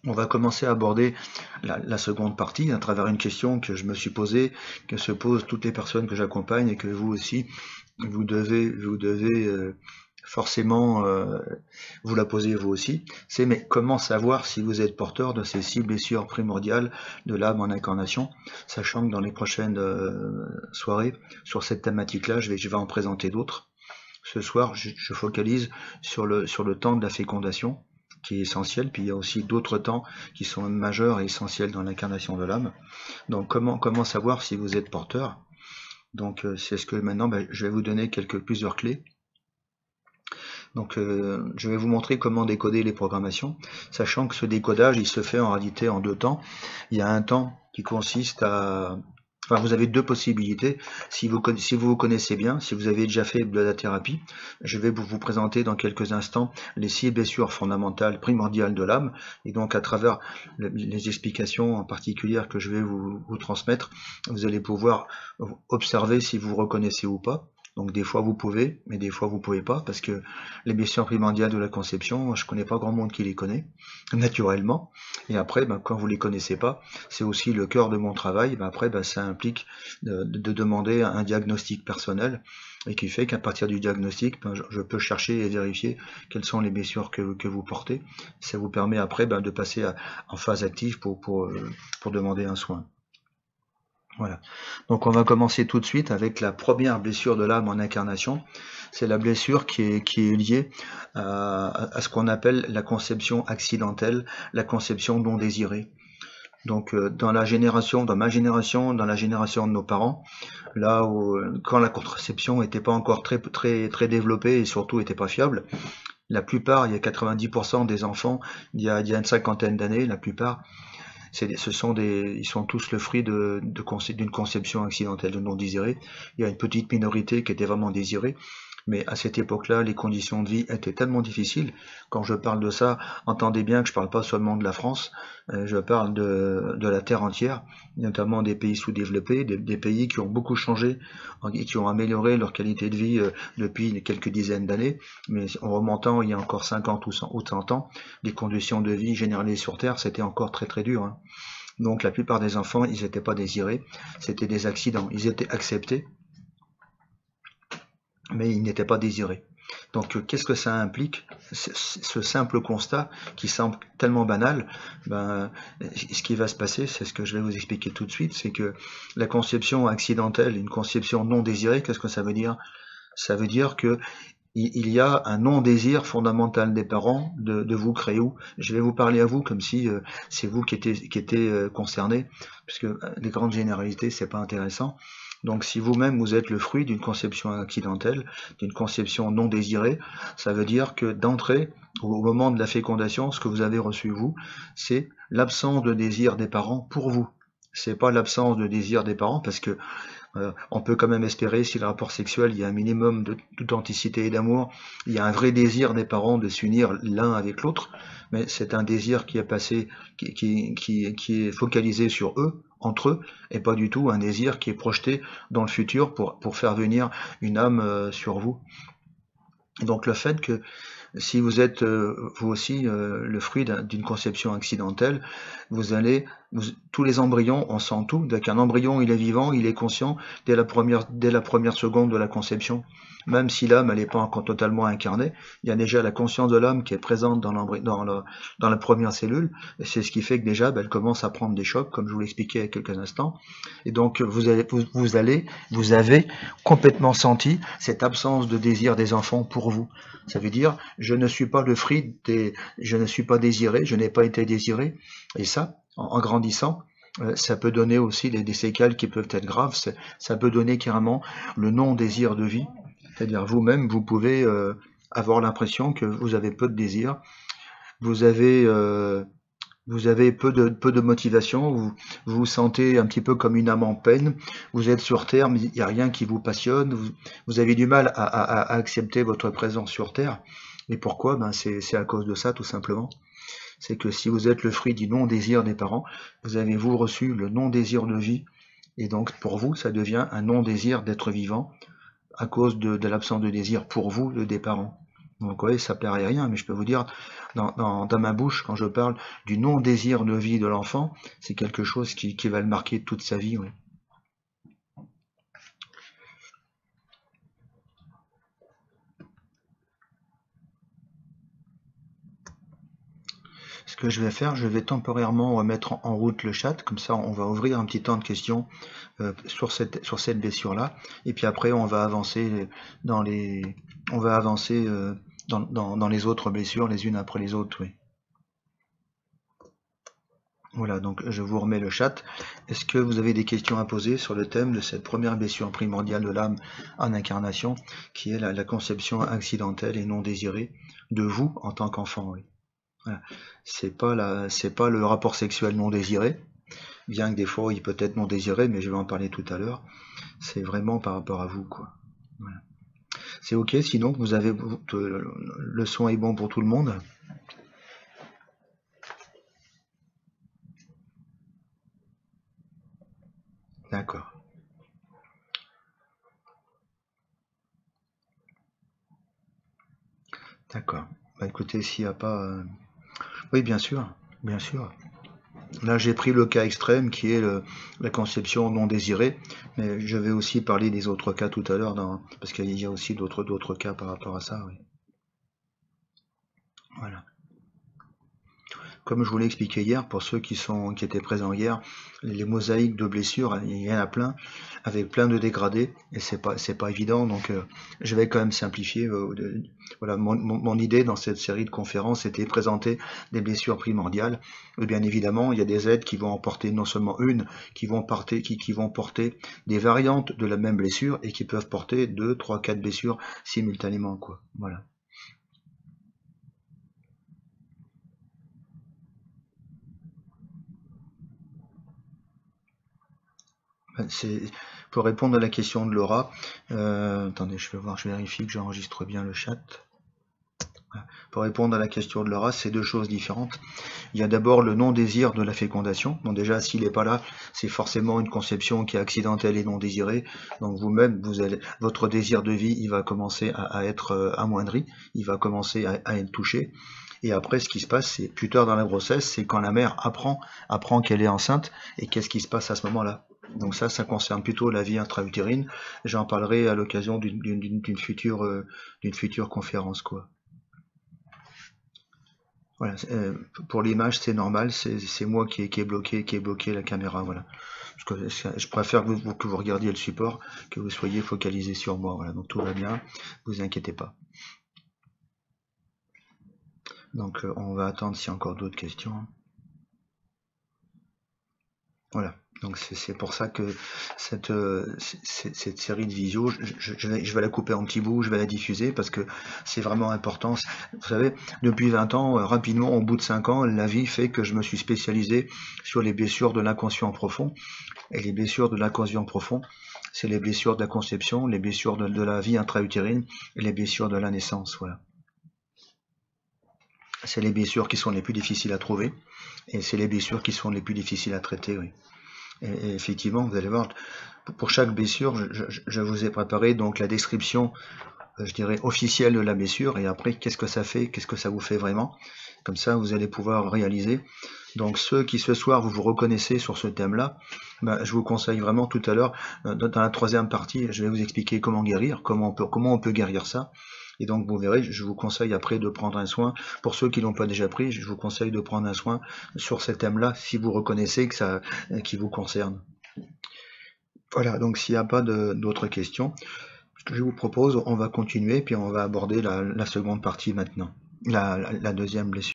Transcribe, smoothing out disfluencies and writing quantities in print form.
On va commencer à aborder la seconde partie à travers une question que je me suis posée, que se posent toutes les personnes que j'accompagne et que vous aussi, vous devez forcément vous la poser vous aussi. C'est mais comment savoir si vous êtes porteur de ces 6 blessures primordiales de l'âme en incarnation, sachant que dans les prochaines soirées sur cette thématique-là, je vais en présenter d'autres. Ce soir, je focalise sur le temps de la fécondation, qui est essentiel, puis il y a aussi d'autres temps qui sont majeurs et essentiels dans l'incarnation de l'âme. Donc comment savoir si vous êtes porteur? Donc c'est ce que maintenant je vais vous donner plusieurs clés. Donc je vais vous montrer comment décoder les programmations, sachant que ce décodage il se fait en réalité en 2 temps. Il y a un temps qui consiste à Enfin, vous avez 2 possibilités. Si vous vous connaissez bien, si vous avez déjà fait de la thérapie, je vais vous présenter dans quelques instants les 6 blessures fondamentales, primordiales de l'âme. Et donc, à travers les explications en particulier que je vais vous transmettre, vous allez pouvoir observer si vous reconnaissez ou pas. Donc des fois vous pouvez, mais des fois vous pouvez pas, parce que les blessures primordiales de la conception, je connais pas grand monde qui les connaît, naturellement. Et après, quand vous les connaissez pas, c'est aussi le cœur de mon travail. Après, ça implique de demander un diagnostic personnel, et qui fait qu'à partir du diagnostic, je peux chercher et vérifier quelles sont les blessures que vous portez. Ça vous permet après de passer en phase active pour demander un soin. Voilà. Donc on va commencer tout de suite avec la première blessure de l'âme en incarnation. C'est la blessure qui est liée à ce qu'on appelle la conception accidentelle, la conception non désirée. Donc dans ma génération, dans la génération de nos parents, là où quand la contraception n'était pas encore très développée et surtout n'était pas fiable, la plupart, il y a 90% des enfants, il y a une cinquantaine d'années, la plupart, ils sont tous le fruit d'une conception accidentelle, de non désirée. Il y a une petite minorité qui était vraiment désirée, mais à cette époque-là, les conditions de vie étaient tellement difficiles. Quand je parle de ça, entendez bien que je parle pas seulement de la France, je parle de la terre entière, notamment des pays sous-développés, des pays qui ont beaucoup changé et qui ont amélioré leur qualité de vie depuis quelques dizaines d'années. Mais en remontant il y a encore 50 ou 100 ans, les conditions de vie généralisées sur Terre, c'était encore très dur, hein. Donc la plupart des enfants, ils n'étaient pas désirés, c'était des accidents. Ils étaient acceptés, mais ils n'étaient pas désirés. Donc qu'est-ce que ça implique? Ce simple constat qui semble tellement banal, ce qui va se passer, c'est ce que je vais vous expliquer tout de suite, c'est que la conception accidentelle, une conception non désirée, qu'est-ce que ça veut dire? Ça veut dire que il y a un non-désir fondamental des parents de vous créer. Je vais vous parler à vous comme si c'est vous qui étiez concerné, puisque les grandes généralités, c'est pas intéressant. Donc si vous-même vous êtes le fruit d'une conception accidentelle, d'une conception non désirée, ça veut dire que d'entrée, au moment de la fécondation, ce que vous avez reçu vous, c'est l'absence de désir des parents pour vous. C'est pas l'absence de désir des parents, parce que on peut quand même espérer, si le rapport sexuel, il y a un minimum d'authenticité et d'amour, il y a un vrai désir des parents de s'unir l'un avec l'autre, mais c'est un désir qui est passé, qui est focalisé sur eux, entre eux, et pas du tout un désir qui est projeté dans le futur pour faire venir une âme sur vous. Donc le fait que si vous êtes vous aussi le fruit d'une conception accidentelle, tous les embryons, on sent tout. Dès qu'un embryon il est vivant, il est conscient dès la première seconde de la conception. Même si l'âme elle n'est pas encore totalement incarnée, il y a déjà la conscience de l'âme qui est présente dans la première cellule. Et c'est ce qui fait que déjà elle commence à prendre des chocs, comme je vous l'expliquais il y a quelques instants. Et donc vous avez complètement senti cette absence de désir des enfants pour vous. Ça veut dire, je ne suis pas le fruit je ne suis pas désiré, je n'ai pas été désiré. Et ça, en grandissant, ça peut donner aussi des séquelles qui peuvent être graves. Ça peut donner carrément le non-désir de vie. C'est-à-dire vous-même, vous pouvez avoir l'impression que vous avez peu de désir, vous avez peu de motivation, vous vous sentez un petit peu comme une âme en peine, vous êtes sur Terre, mais il n'y a rien qui vous passionne, vous avez du mal à accepter votre présence sur Terre. Et pourquoi? C'est à cause de ça, tout simplement. C'est que si vous êtes le fruit du non-désir des parents, vous avez vous reçu le non-désir de vie, et donc pour vous, ça devient un non-désir d'être vivant, à cause de l'absence de désir pour vous, des parents. Donc, vous voyez, ça paraît rien, mais je peux vous dire, dans ma bouche, quand je parle du non-désir de vie de l'enfant, c'est quelque chose qui va le marquer toute sa vie. Oui. Ce que je vais faire, je vais temporairement remettre en route le chat, comme ça on va ouvrir un petit temps de questions sur cette blessure-là, et puis après on va avancer dans les dans les autres blessures, les unes après les autres. Oui. Voilà, donc je vous remets le chat. Est-ce que vous avez des questions à poser sur le thème de cette première blessure primordiale de l'âme en incarnation, qui est la conception accidentelle et non désirée de vous en tant qu'enfant? Oui. Voilà. C'est pas le rapport sexuel non désiré, bien que des fois il peut être non désiré, mais je vais en parler tout à l'heure. C'est vraiment par rapport à vous, quoi. Voilà. C'est ok, sinon vous avez le son est bon pour tout le monde. D'accord. D'accord. Bah écoutez, s'il n'y a pas... Oui, bien sûr, bien sûr. Là, j'ai pris le cas extrême qui est la conception non désirée, mais je vais aussi parler des autres cas tout à l'heure, parce qu'il y a aussi d'autres cas par rapport à ça. Oui. Voilà. Comme je vous l'ai expliqué hier, pour ceux qui étaient présents hier, les mosaïques de blessures, il y en a plein, avec plein de dégradés, et c'est pas évident, donc je vais quand même simplifier. Voilà, mon idée dans cette série de conférences était de présenter des blessures primordiales. Et bien évidemment, il y a des aides qui vont en porter non seulement une, qui vont porter des variantes de la même blessure, et qui peuvent porter 2, 3, 4 blessures simultanément, quoi. Voilà. Pour répondre à la question de Laura, attendez, je vérifie que j'enregistre bien le chat. Pour répondre à la question de Laura, c'est deux choses différentes. Il y a d'abord le non-désir de la fécondation. Donc déjà, s'il n'est pas là, c'est forcément une conception qui est accidentelle et non désirée. Donc vous-même, votre désir de vie, il va commencer à être amoindri, il va commencer à être touché. Et après, ce qui se passe, c'est plus tard dans la grossesse, c'est quand la mère apprend qu'elle est enceinte, et qu'est-ce qui se passe à ce moment-là. Donc ça concerne plutôt la vie intra-utérine. J'en parlerai à l'occasion d'une future conférence, quoi. Voilà. Pour l'image, c'est normal, c'est moi qui ai bloqué la caméra, voilà. Parce que je préfère que vous regardiez le support, que vous soyez focalisé sur moi, voilà. Donc tout va bien, vous inquiétez pas. Donc on va attendre s'il y a encore d'autres questions. Voilà, donc c'est pour ça que cette série de visio, je vais la couper en petits bouts, je vais la diffuser parce que c'est vraiment important. Vous savez, depuis 20 ans, rapidement, au bout de 5 ans, la vie fait que je me suis spécialisé sur les blessures de l'inconscient profond. Et les blessures de l'inconscient profond, c'est les blessures de la conception, les blessures de la vie intra-utérine et les blessures de la naissance. Voilà. C'est les blessures qui sont les plus difficiles à trouver et c'est les blessures qui sont les plus difficiles à traiter, oui. Et effectivement, vous allez voir, pour chaque blessure, je vous ai préparé donc la description, je dirais, officielle de la blessure, et après, qu'est-ce que ça fait, qu'est-ce que ça vous fait vraiment. Comme ça, vous allez pouvoir réaliser. Donc, ceux qui ce soir, vous reconnaissez sur ce thème-là, ben, je vous conseille vraiment tout à l'heure, dans la troisième partie, je vais vous expliquer comment guérir, comment on peut guérir ça. Et donc, vous verrez, je vous conseille après de prendre un soin. Pour ceux qui l'ont pas déjà pris, je vous conseille de prendre un soin sur ce thème-là, si vous reconnaissez que ça, qui vous concerne. Voilà, donc s'il n'y a pas d'autres questions, ce que je vous propose, on va continuer, puis on va aborder la seconde partie maintenant, la deuxième blessure.